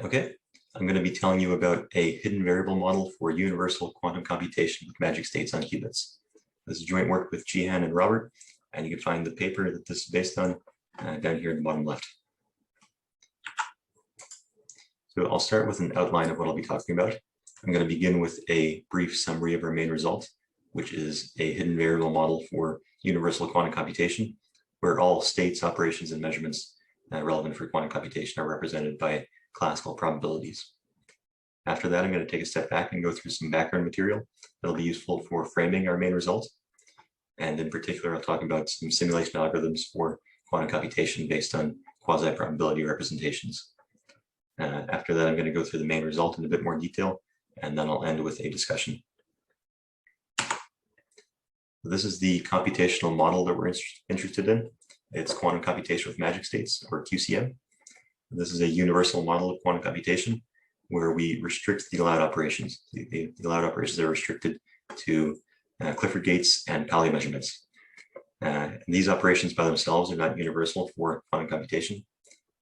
Okay, I'm going to be telling you about a hidden variable model for universal quantum computation with magic states on qubits. This is joint work with Cihan and Robert, and you can find the paper that this is based on down here in the bottom left. So I'll start with an outline of what I'll be talking about. I'm going to begin with a brief summary of our main result, which is a hidden variable model for universal quantum computation, where all states, operations, and measurements relevant for quantum computation are represented by classical probabilities. After that, I'm going to take a step back and go through some background material that'll be useful for framing our main result. And in particular, I'll talk about some simulation algorithms for quantum computation based on quasi-probability representations. After that, I'm going to go through the main result in a bit more detail, and then I'll end with a discussion. This is the computational model that we're interested in. It's quantum computation with magic states, or QCM. This is a universal model of quantum computation where we restrict the allowed operations. The allowed operations are restricted to Clifford gates and Pauli measurements. These operations by themselves are not universal for quantum computation.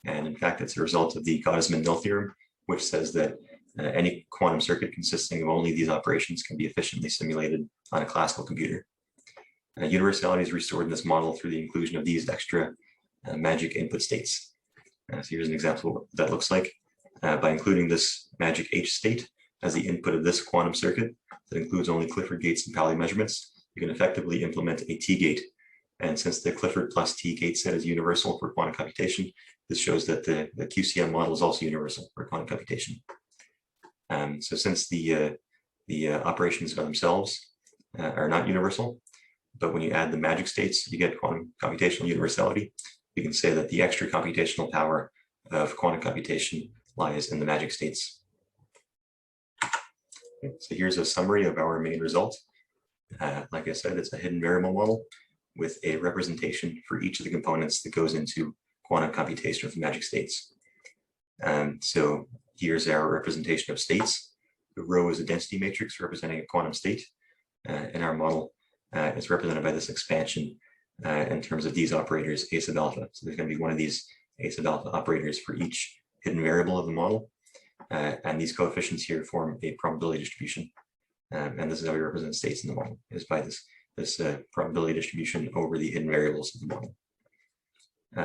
And in fact, it's a result of the Gottesman-Mill theorem, which says that any quantum circuit consisting of only these operations can be efficiently simulated on a classical computer. Universality is restored in this model through the inclusion of these extra magic input states. So here's an example of what that looks like. By including this magic H state as the input of this quantum circuit that includes only Clifford gates and Pauli measurements, you can effectively implement a T gate. And since the Clifford plus T gate set is universal for quantum computation, this shows that the QCM model is also universal for quantum computation. So since the operations by themselves are not universal, but when you add the magic states, you get quantum computational universality. You can say that the extra computational power of quantum computation lies in the magic states. Okay, so here's a summary of our main result. Like I said, it's a hidden variable model with a representation for each of the components that goes into quantum computation with magic states. So here's our representation of states. The row is a density matrix representing a quantum state. In our model, it's represented by this expansion in terms of these operators, A sub alpha. So there's going to be one of these A sub alpha operators for each hidden variable of the model. And these coefficients here form a probability distribution. And this is how we represent states in the model, is by this probability distribution over the hidden variables of the model.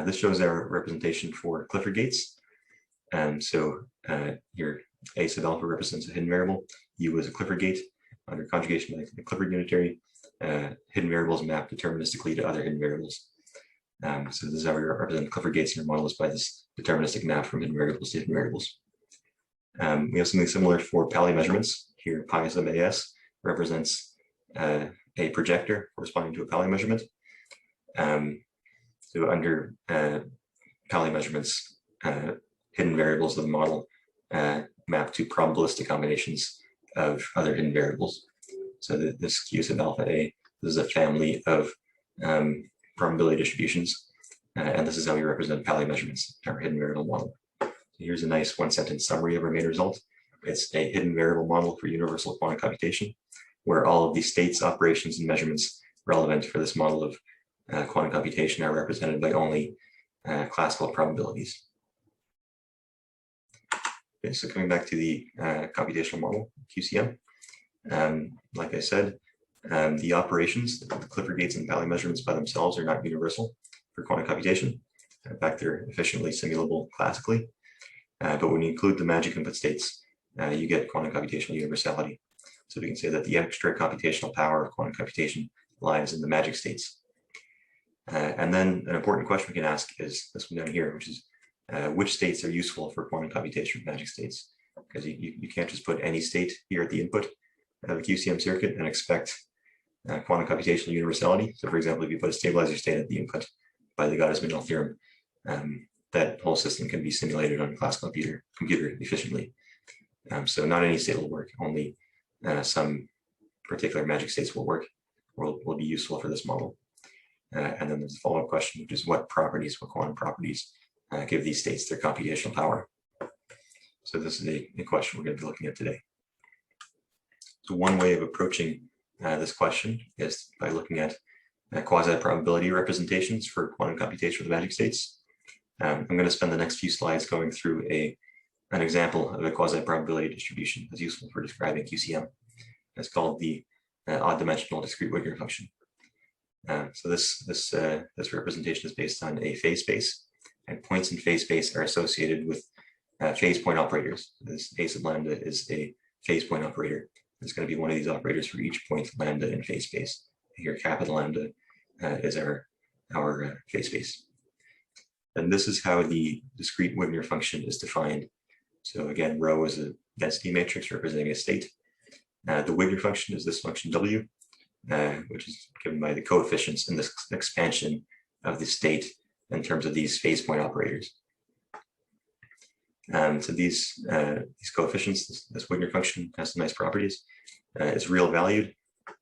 This shows our representation for Clifford gates. So your A sub alpha represents a hidden variable. U is a Clifford gate. Under conjugation by the Clifford unitary, hidden variables map deterministically to other hidden variables. So this is how we represent Clifford gates in our model, is by this deterministic map from hidden variables to hidden variables. We have something similar for Pauli measurements. Here, pi sub as represents a projector corresponding to a Pauli measurement. So under Pauli measurements, hidden variables of the model map to probabilistic combinations of other hidden variables. So this Q sub alpha A, this is a family of probability distributions, and this is how we represent Pauli measurements in our hidden variable model. So here's a nice one-sentence summary of our main result. It's a hidden variable model for universal quantum computation, where all of the states, operations, and measurements relevant for this model of quantum computation are represented by only classical probabilities. Okay, so coming back to the computational model, QCM, like I said, the operations, the Clifford gates and Pauli measurements by themselves are not universal for quantum computation. In fact, they're efficiently simulable classically. But when you include the magic input states, you get quantum computational universality. So we can say that the extra computational power of quantum computation lies in the magic states. And then an important question we can ask is this one down here, which is which states are useful for quantum computation with magic states? Because you can't just put any state here at the input of a QCM circuit and expect quantum computational universality. So for example, if you put a stabilizer state at the input by the Gottesman-Mill theorem, that whole system can be simulated on a classical computer efficiently. So not any state will work, only some particular magic states will work, or will be useful for this model. And then there's a follow-up question, which is what quantum properties give these states their computational power? So this is a question we're going to be looking at today. So one way of approaching this question is by looking at quasi-probability representations for quantum computation with magic states. I'm going to spend the next few slides going through a an example of a quasi-probability distribution that's useful for describing QCM. It's called the odd-dimensional discrete Wigner function. So this representation is based on a phase space, and points in phase space are associated with phase point operators. This a sub lambda is a phase point operator. It's going to be one of these operators for each point lambda in phase space. Here, capital lambda is our phase space. And this is how the discrete Wigner function is defined. So again, rho is a density matrix representing a state. The Wigner function is this function W, which is given by the coefficients in this expansion of the state in terms of these phase point operators. So these coefficients, this Wigner function has some nice properties. It's real valued,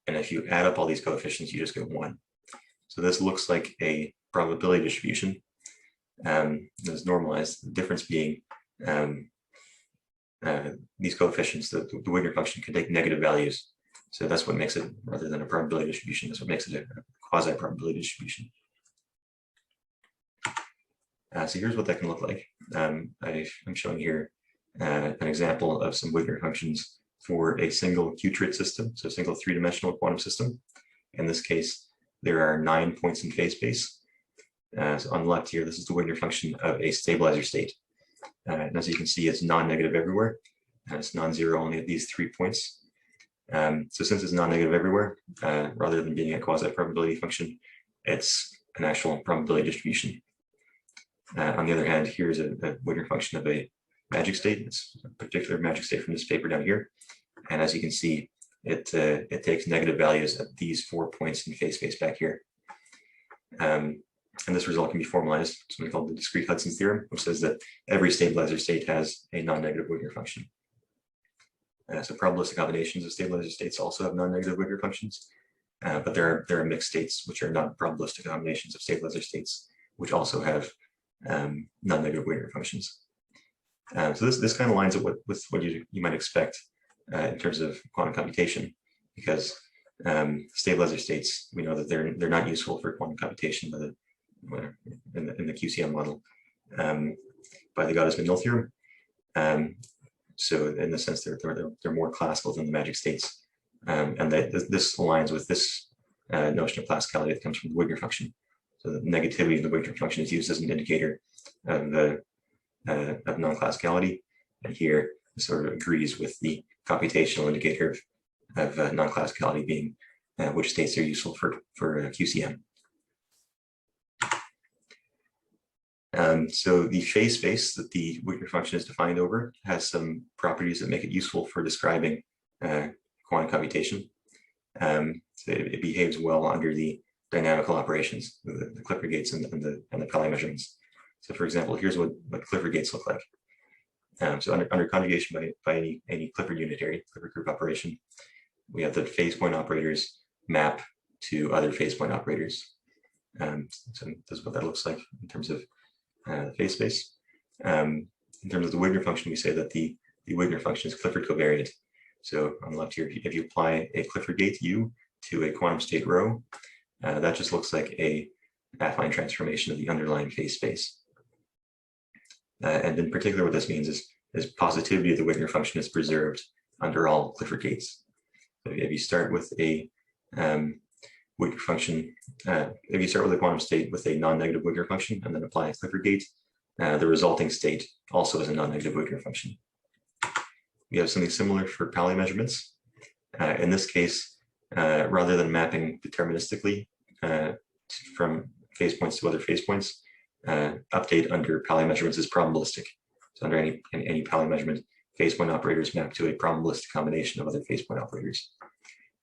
and if you add up all these coefficients, you just get 1. So this looks like a probability distribution that's normalized. The difference being these coefficients, the Wigner function can take negative values. So that's what makes it, rather than a probability distribution, that's what makes it a quasi-probability distribution. So here's what that can look like. I'm showing here an example of some Wigner functions for a single Qubit system, so a single 3-dimensional quantum system. In this case, there are 9 points in phase space. So on the left here, this is the Wigner function of a stabilizer state. And as you can see, it's non-negative everywhere. It's non-zero only at these 3 points. So since it's non-negative everywhere, rather than being a quasi-probability function, it's an actual probability distribution. On the other hand, here's a Wigner function of a magic state. It's a particular magic state from this paper down here. And as you can see, it takes negative values at these 4 points in phase space back here. And this result can be formalized, something called the discrete Hudson's theorem, which says that every stabilizer state has a non-negative Wigner function. So probabilistic combinations of stabilizer states also have non-negative Wigner functions, but there are mixed states which are not probabilistic combinations of stabilizer states, which also have non-negative Wigner functions. So this kind of lines up with what you might expect in terms of quantum computation, because stabilizer states, we know that they're not useful for quantum computation in the QCM model by the Gottesman-Null theorem. So in the sense they're more classical than the magic states, and this aligns with this notion of classicality that comes from the Wigner function. So the negativity of the Wigner function is used as an indicator of non-classicality, and here it sort of agrees with the computational indicator of non-classicality being which states are useful for QCM. So the phase space that the Wigner function is defined over has some properties that make it useful for describing quantum computation. So it behaves well under the dynamical operations, the Clifford gates and the Pali measurements. So for example, here's what Clifford gates look like. So under conjugation by any Clifford unitary, Clifford group operation, we have the phase point operators map to other phase point operators. So this is what that looks like in terms of the phase space. In terms of the Wigner function, we say that the Wigner function is Clifford covariant. So on the left here, if you apply a Clifford gate U to a quantum state rho, that just looks like a affine transformation of the underlying phase space. And in particular, what this means is positivity of the Wigner function is preserved under all Clifford gates. So if you start with a Wigner function, if you start with a quantum state with a non-negative Wigner function and then apply a Clifford gate, the resulting state also is a non-negative Wigner function. We have something similar for Pali measurements. In this case, rather than mapping deterministically from phase points to other phase points, update under Pali measurements is probabilistic. So under any Pali measurement, phase point operators map to a probabilistic combination of other phase point operators.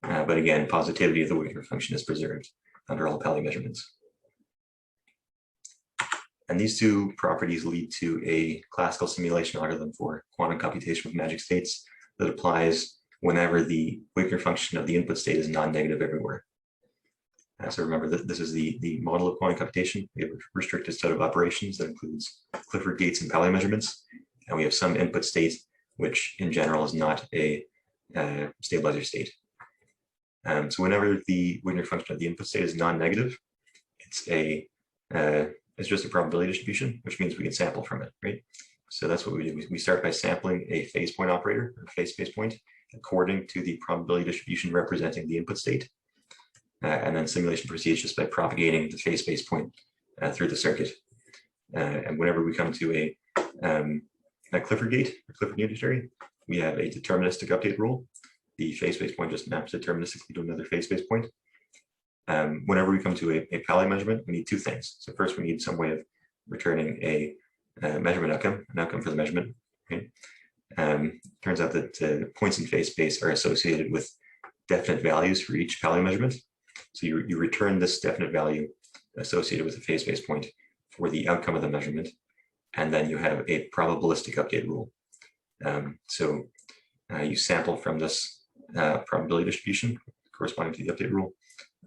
But again, positivity of the Wigner function is preserved under all Pali measurements. And these two properties lead to a classical simulation algorithm for quantum computation with magic states that applies whenever the Wigner function of the input state is non-negative everywhere. So remember that this is the model of quantum computation. We have a restricted set of operations that includes Clifford gates and Pali measurements, and we have some input state, which in general is not a stabilizer state. So whenever the Wigner function of the input state is non-negative, it's just a probability distribution, which means we can sample from it, right? So that's what we do. We start by sampling a phase point operator, or phase space point, according to the probability distribution representing the input state. And then simulation proceeds just by propagating the phase space point through the circuit. And whenever we come to a Clifford gate, or Clifford unitary, we have a deterministic update rule. The phase space point just maps deterministically to another phase space point. Whenever we come to a Pali measurement, we need two things. So first, we need some way of returning a measurement outcome, an outcome for the measurement. Okay? Turns out that points in phase space are associated with definite values for each Pali measurement. So you return this definite value associated with the phase space point for the outcome of the measurement, and then you have a probabilistic update rule. So you sample from this probability distribution corresponding to the update rule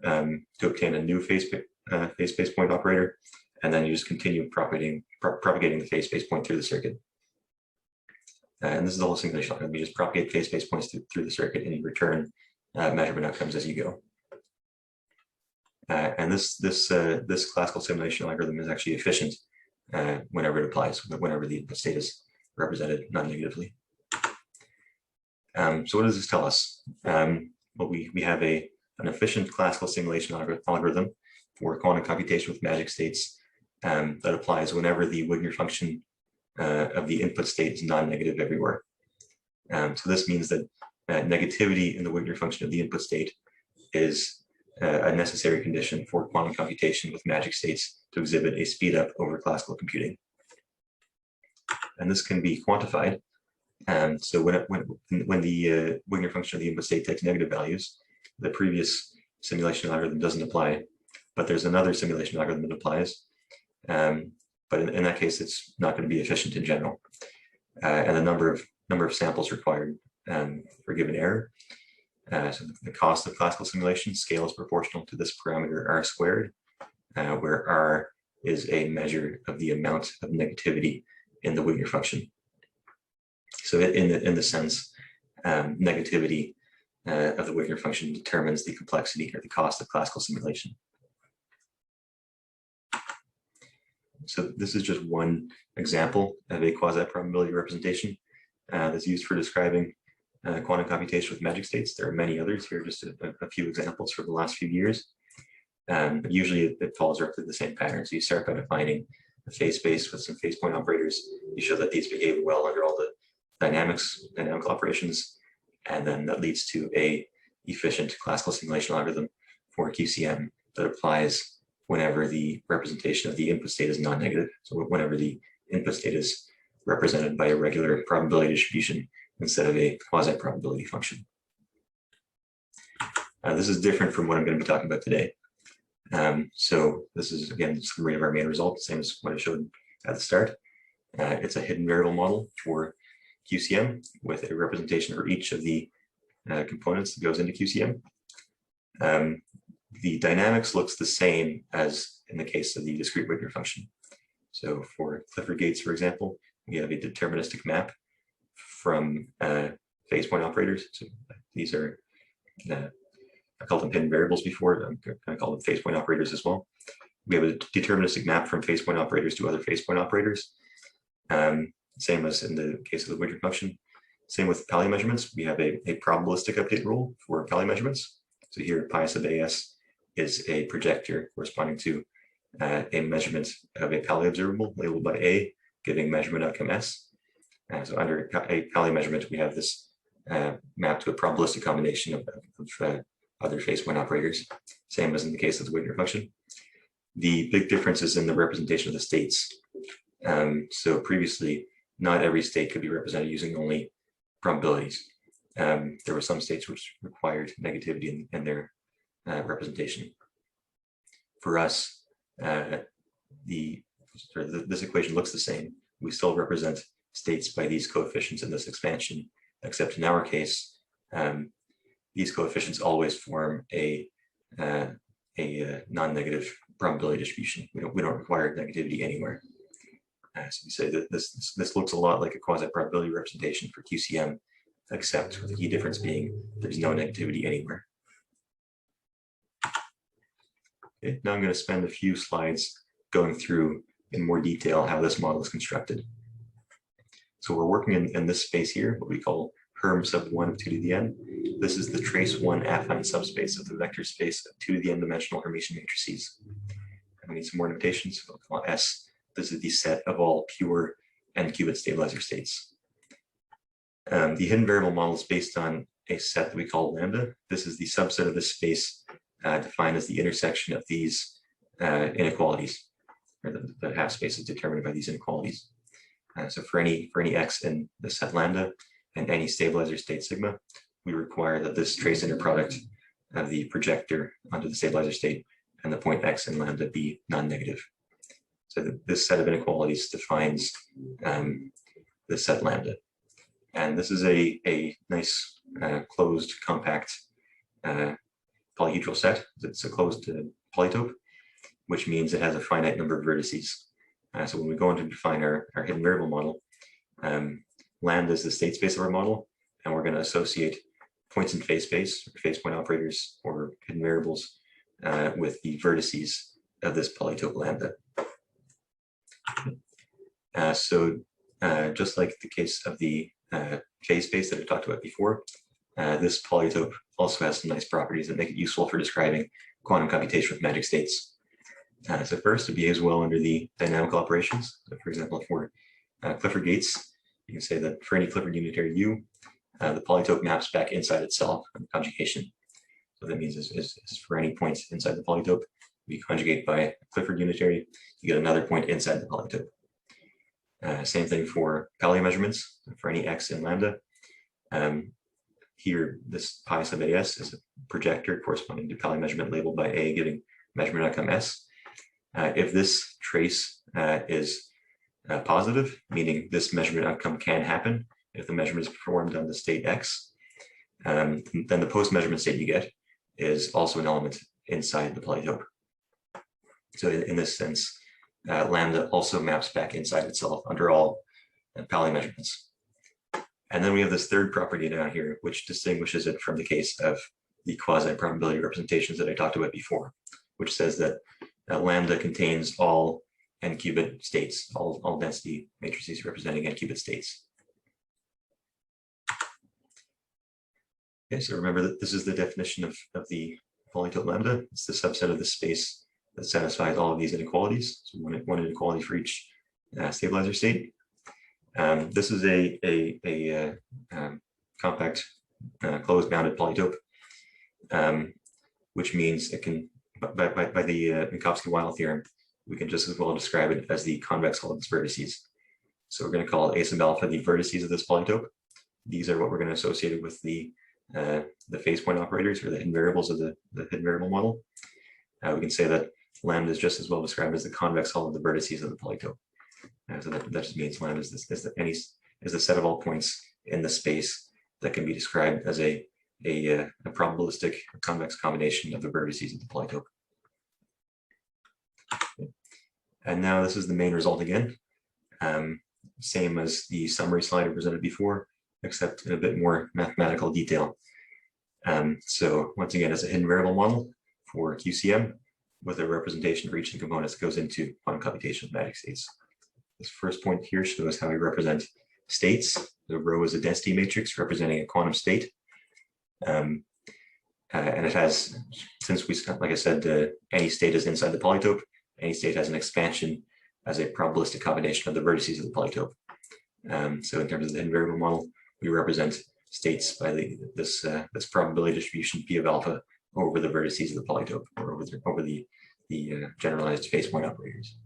to obtain a new phase space point operator, and then you just continue propagating the phase space point through the circuit. And this is the whole simulation. You just propagate phase space points through the circuit, and you return measurement outcomes as you go. And this classical simulation algorithm is actually efficient whenever it applies, whenever the input state is represented non-negatively. So what does this tell us? Well, we have an efficient classical simulation algorithm for quantum computation with magic states that applies whenever the Wigner function of the input state is non-negative everywhere. So this means that negativity in the Wigner function of the input state is a necessary condition for quantum computation with magic states to exhibit a speed up over classical computing. And this can be quantified. So when the Wigner function of the input state takes negative values, the previous simulation algorithm doesn't apply, but there's another simulation algorithm that applies. But in that case, it's not going to be efficient in general. And the number of samples required for a given error. So the cost of classical simulation scale is proportional to this parameter r squared, where r is a measure of the amount of negativity in the Wigner function. So in the sense, negativity of the Wigner function determines the complexity or the cost of classical simulation. So this is just one example of a quasi-probability representation that's used for describing quantum computation with magic states. There are many others here, just a few examples for the last few years. But usually it follows roughly the same pattern. So you start by defining a phase space with some phase point operators. You show that these behave well under all the dynamical operations, and then that leads to a efficient classical simulation algorithm for QCM that applies whenever the representation of the input state is non-negative. So whenever the input state is represented by a regular probability distribution instead of a quasi-probability function. This is different from what I'm going to be talking about today. So this is, again, a summary of our main result, same as what I showed at the start. It's a hidden variable model for QCM with a representation for each of the components that goes into QCM. The dynamics looks the same as in the case of the discrete Wigner function. So for Clifford gates, for example, we have a deterministic map from phase point operators. So these are, I called them hidden variables before. I'm going to call them phase point operators as well. We have a deterministic map from phase point operators to other phase point operators. Same as in the case of the Wigner function. Same with Pali measurements. We have a probabilistic update rule for Pali measurements. So here, pi sub AS is a projector corresponding to a measurement of a Pali observable labeled by A, giving measurement outcome S. So under a Pali measurement, we have this map to a probabilistic combination of other phase point operators, same as in the case of the Wigner function. The big difference is in the representation of the states. So previously, not every state could be represented using only probabilities. There were some states which required negativity in their representation. For us, this equation looks the same. We still represent states by these coefficients in this expansion, except in our case, these coefficients always form a non-negative probability distribution. We don't require negativity anywhere. So we say that this looks a lot like a quasi-probability representation for QCM, except with the key difference being there's no negativity anywhere. Okay, now I'm going to spend a few slides going through in more detail how this model is constructed. So we're working in this space here, what we call Herm sub 1 of 2 to the n. This is the trace 1 affine subspace of the vector space of 2 to the n dimensional Hermitian matrices. And we need some more notations. We'll call S. This is the set of all pure n-qubit stabilizer states. The hidden variable model is based on a set that we call lambda. This is the subset of this space defined as the intersection of these inequalities, or the half space is determined by these inequalities. So for any x in the set lambda and any stabilizer state sigma, we require that this trace inner product of the projector onto the stabilizer state and the point x in lambda be non-negative. So this set of inequalities defines the set lambda. And this is a nice closed compact polyhedral set. It's a closed polytope, which means it has a finite number of vertices. So when we go on to define our hidden variable model, lambda is the state space of our model, and we're going to associate points in phase space, or phase point operators, or hidden variables with the vertices of this polytope lambda. Just like the case of the phase space that I talked about before, this polytope also has some nice properties that make it useful for describing quantum computation with magic states. So first, it behaves well under the dynamical operations. So for example, for Clifford gates, you can say that for any Clifford unitary U, the polytope maps back inside itself on conjugation. So that means is for any point inside the polytope, we conjugate by Clifford unitary, you get another point inside the polytope. Same thing for Pauli measurements. For any x in lambda, here this pi sub as is a projector corresponding to Pauli measurement labeled by A, giving measurement outcome S. If this trace is positive, meaning this measurement outcome can happen if the measurement is performed on the state x, then the post-measurement state you get is also an element inside the polytope. So in this sense, lambda also maps back inside itself under all Pauli measurements. And then we have this third property down here, which distinguishes it from the case of the quasi-probability representations that I talked about before, which says that lambda contains all n-qubit states, all density matrices representing n-qubit states. Okay, so remember that this is the definition of the polytope lambda. It's the subset of the space that satisfies all of these inequalities. So one inequality for each stabilizer state. This is a compact closed bounded polytope, which means it can, by the Minkowski-Weil theorem, we can just as well describe it as the convex hull of its vertices. So we're going to call A sub alpha the vertices of this polytope. These are what we're going to associate it with the phase point operators, or the hidden variables of the hidden variable model. We can say that lambda is just as well described as the convex hull of the vertices of the polytope. So that just means lambda is the set of all points in the space that can be described as a probabilistic or convex combination of the vertices of the polytope. Okay. And now this is the main result again. Same as the summary slide I presented before, except in a bit more mathematical detail. So once again, it's a hidden variable model for QCM with a representation for each of the components that goes into quantum computation with magic states. This first point here shows how we represent states. The rho is a density matrix representing a quantum state. And it has, since we, like I said, any state is inside the polytope, any state has an expansion as a probabilistic combination of the vertices of the polytope. So in terms of the hidden variable model, we represent states by this probability distribution P of alpha over the vertices of the polytope, or over the generalized phase point operators.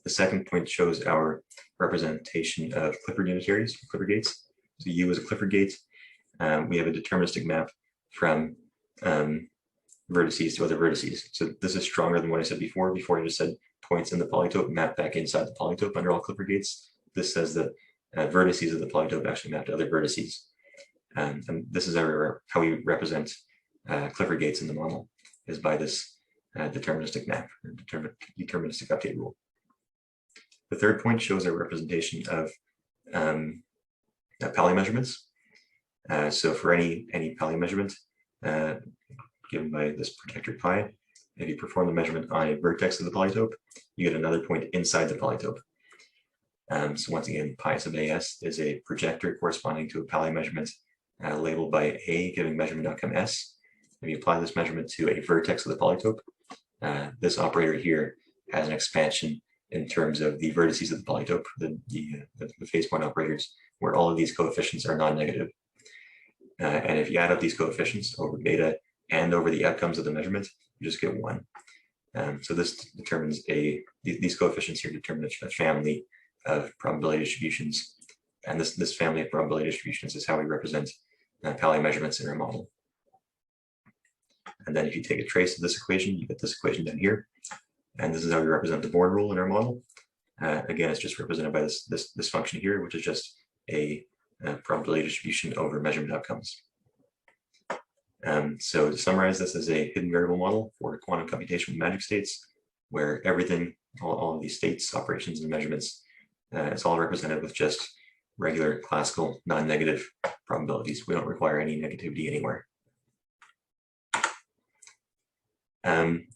The second point shows our representation of Clifford unitaries, Clifford gates. So U is a Clifford gate. We have a deterministic map from vertices to other vertices. So this is stronger than what I said before. Before I just said points in the polytope map back inside the polytope under all Clifford gates. This says that vertices of the polytope actually map to other vertices. And this is how we represent Clifford gates in the model, is by this deterministic map, or deterministic update rule. The third point shows a representation of Pauli measurements. So for any Pauli measurement given by this projector pi, if you perform the measurement on a vertex of the polytope, you get another point inside the polytope. So once again, pi sub AS is a projector corresponding to a Pali measurement labeled by A, giving measurement outcome S. If you apply this measurement to a vertex of the polytope, this operator here has an expansion in terms of the vertices of the polytope, the phase point operators, where all of these coefficients are non-negative. And if you add up these coefficients over beta and over the outcomes of the measurement, you just get 1. So this determines these coefficients here determine a family of probability distributions. And this family of probability distributions is how we represent Pali measurements in our model. And then if you take a trace of this equation, you get this equation down here. And this is how we represent the Born rule in our model. Again, it's just represented by this function here, which is just a probability distribution over measurement outcomes. So to summarize, this is a hidden variable model for quantum computation with magic states, where everything, all of these states, operations, and measurements, it's all represented with just regular classical non-negative probabilities. We don't require any negativity anywhere.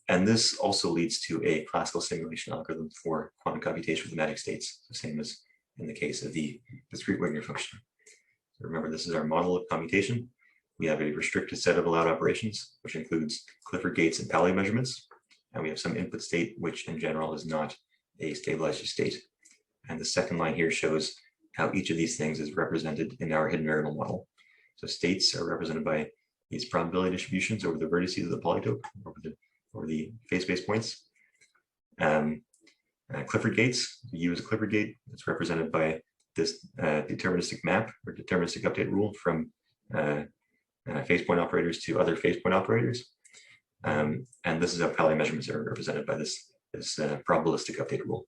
And this also leads to a classical simulation algorithm for quantum computation with the magic states, the same as in the case of the discrete Wigner function. So remember, this is our model of computation. We have a restricted set of allowed operations, which includes Clifford gates and Pali measurements. And we have some input state, which in general is not a stabilized state. And the second line here shows how each of these things is represented in our hidden variable model. So states are represented by these probability distributions over the vertices of the polytope, over the phase space points. Clifford gates, we use a Clifford gate. It's represented by this deterministic map or deterministic update rule from phase point operators to other phase point operators. And this is how Pali measurements are represented by this probabilistic update rule.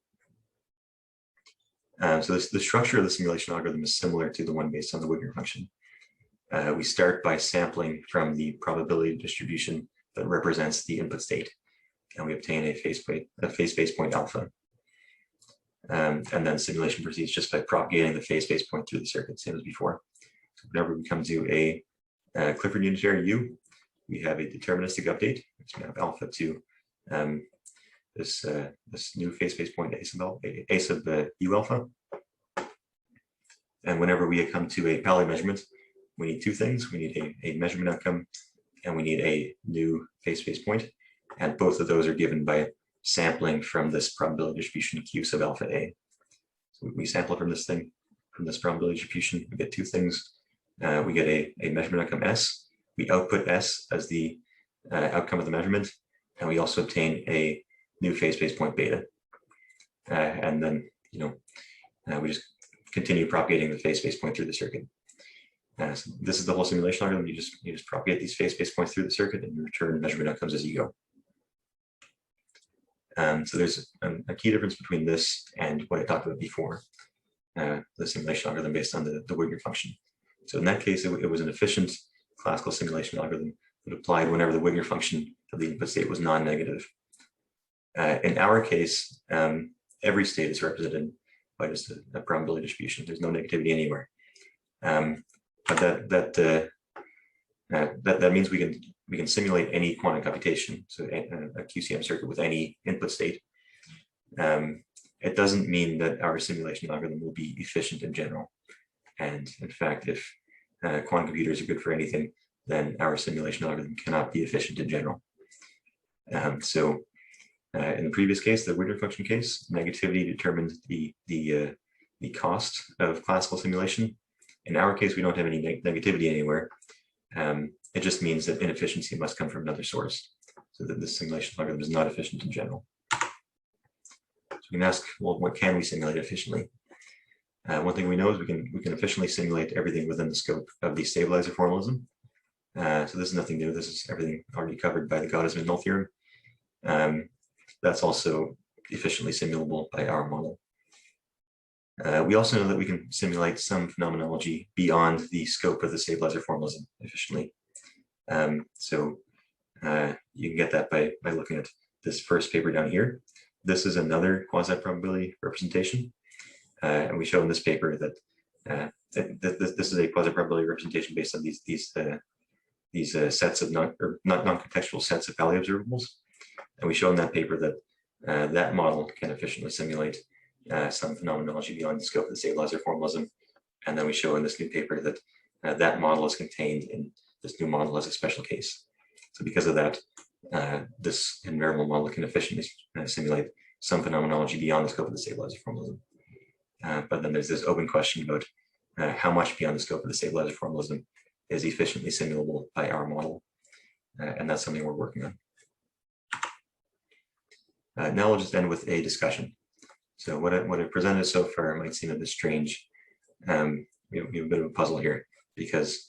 So the structure of the simulation algorithm is similar to the one based on the Wigner function. We start by sampling from the probability distribution that represents the input state, and we obtain a phase space point alpha. And then simulation proceeds just by propagating the phase space point through the circuit, same as before. So whenever we come to a Clifford unitary U, we have a deterministic update, which map alpha to this new phase space point A sub U alpha. And whenever we come to a Pali measurement, we need two things. We need a measurement outcome, and we need a new phase space point. And both of those are given by sampling from this probability distribution Q sub alpha A. So we sample from this thing, from this probability distribution, we get two things. We get a measurement outcome S. We output S as the outcome of the measurement, and we also obtain a new phase space point beta. And then, we just continue propagating the phase space point through the circuit. So this is the whole simulation algorithm. You just propagate these phase space points through the circuit, and you return measurement outcomes as you go. So there's a key difference between this and what I talked about before, the simulation algorithm based on the Wigner function. So in that case, it was an efficient classical simulation algorithm that applied whenever the Wigner function of the input state was non-negative. In our case, every state is represented by just a probability distribution. There's no negativity anywhere. But that means we can simulate any quantum computation, so a QCM circuit with any input state. It doesn't mean that our simulation algorithm will be efficient in general. And in fact, if quantum computers are good for anything, then our simulation algorithm cannot be efficient in general. So in the previous case, the Wigner function case, negativity determined the cost of classical simulation. In our case, we don't have any negativity anywhere. It just means that inefficiency must come from another source, so that this simulation algorithm is not efficient in general. So we can ask, well, what can we simulate efficiently? One thing we know is we can efficiently simulate everything within the scope of the stabilizer formalism. So this is nothing new. This is everything already covered by the Gottesman null theorem. That's also efficiently simulable by our model. We also know that we can simulate some phenomenology beyond the scope of the stabilizer formalism efficiently. So you can get that by looking at this first paper down here. This is another quasi-probability representation. And we show in this paper that this is a quasi-probability representation based on these sets of non-contextual sets of Pali observables. And we show in that paper that that model can efficiently simulate some phenomenology beyond the scope of the stabilizer formalism. And then we show in this new paper that that model is contained in this new model as a special case. So because of that, this invariable model can efficiently simulate some phenomenology beyond the scope of the stabilizer formalism. But then there's this open question about how much beyond the scope of the stabilizer formalism is efficiently simulable by our model. And that's something we're working on. Now I'll just end with a discussion. So what I presented so far might seem a bit strange. We have a bit of a puzzle here because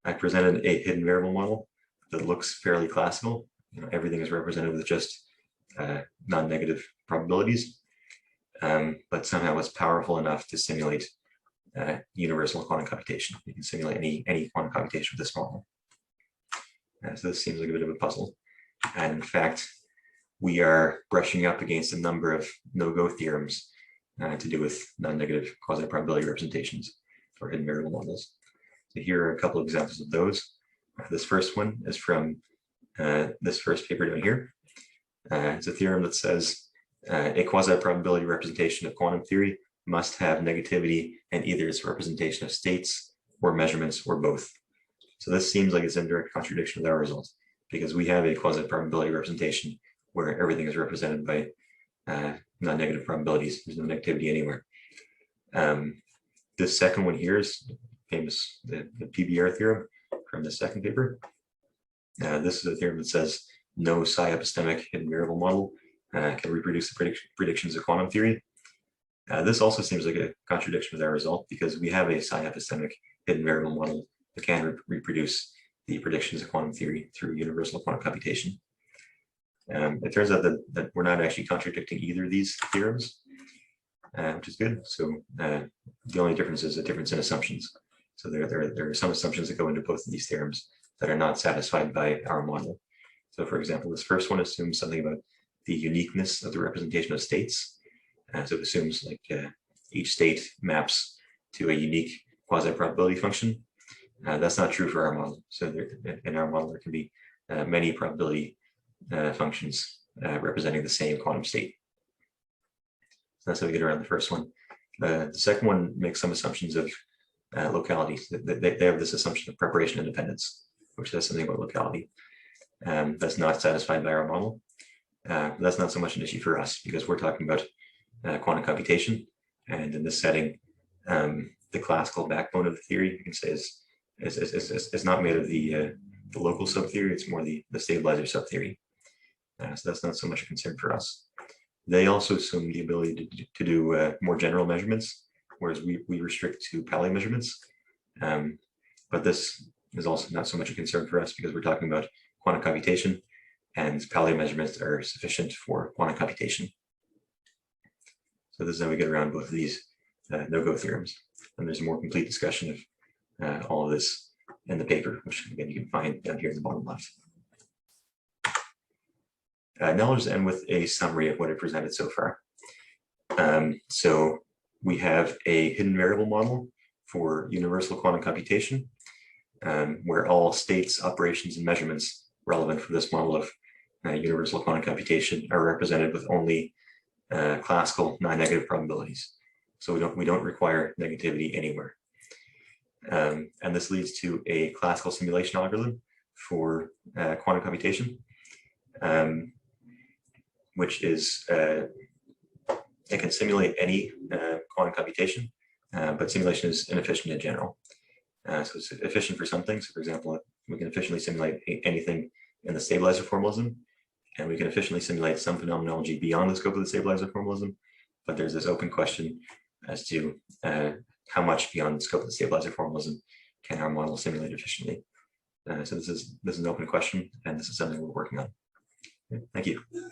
I presented a hidden variable model that looks fairly classical. Everything is represented with just non-negative probabilities, but somehow it's powerful enough to simulate universal quantum computation. You can simulate any quantum computation with this model. So this seems like a bit of a puzzle. And in fact, we are brushing up against a number of no-go theorems to do with non-negative quasi-probability representations for hidden variable models. So here are a couple of examples of those. This first one is from this first paper down here. It's a theorem that says a quasi-probability representation of quantum theory must have negativity in either its representation of states or measurements or both. So this seems like it's in direct contradiction with our result because we have a quasi-probability representation where everything is represented by non-negative probabilities. There's no negativity anywhere. This second one here is famous, the PBR theorem from the second paper. This is a theorem that says no psi-epistemic hidden variable model can reproduce the predictions of quantum theory. This also seems like a contradiction with our result because we have a psi-epistemic hidden variable model that can reproduce the predictions of quantum theory through universal quantum computation. It turns out that we're not actually contradicting either of these theorems, which is good. So the only difference is a difference in assumptions. So there are some assumptions that go into both of these theorems that are not satisfied by our model. So for example, this first one assumes something about the uniqueness of the representation of states. So it assumes like each state maps to a unique quasi-probability function. That's not true for our model. So in our model, there can be many probability functions representing the same quantum state. So that's how we get around the first one. The second one makes some assumptions of locality. They have this assumption of preparation independence, which says something about locality. That's not satisfied by our model. That's not so much an issue for us because we're talking about quantum computation. And in this setting, the classical backbone of the theory, you can say, is not made of the local subtheory, it's more the stabilizer subtheory. So that's not so much a concern for us. They also assume the ability to do more general measurements, whereas we restrict to Pauli measurements. But this is also not so much a concern for us because we're talking about quantum computation, and Pauli measurements are sufficient for quantum computation. So this is how we get around both of these no-go theorems. And there's a more complete discussion of all of this in the paper, which again you can find down here in the bottom left. Now I'll just end with a summary of what I presented so far. So we have a hidden variable model for universal quantum computation, where all states, operations, and measurements relevant for this model of universal quantum computation are represented with only classical non-negative probabilities. So we don't require negativity anywhere. And this leads to a classical simulation algorithm for quantum computation, which is, it can simulate any quantum computation, but simulation is inefficient in general. So it's efficient for some things. For example, we can efficiently simulate anything in the stabilizer formalism, and we can efficiently simulate some phenomenology beyond the scope of the stabilizer formalism, but there's this open question as to how much beyond the scope of the stabilizer formalism can our model simulate efficiently. So this is an open question, and this is something we're working on. Thank you.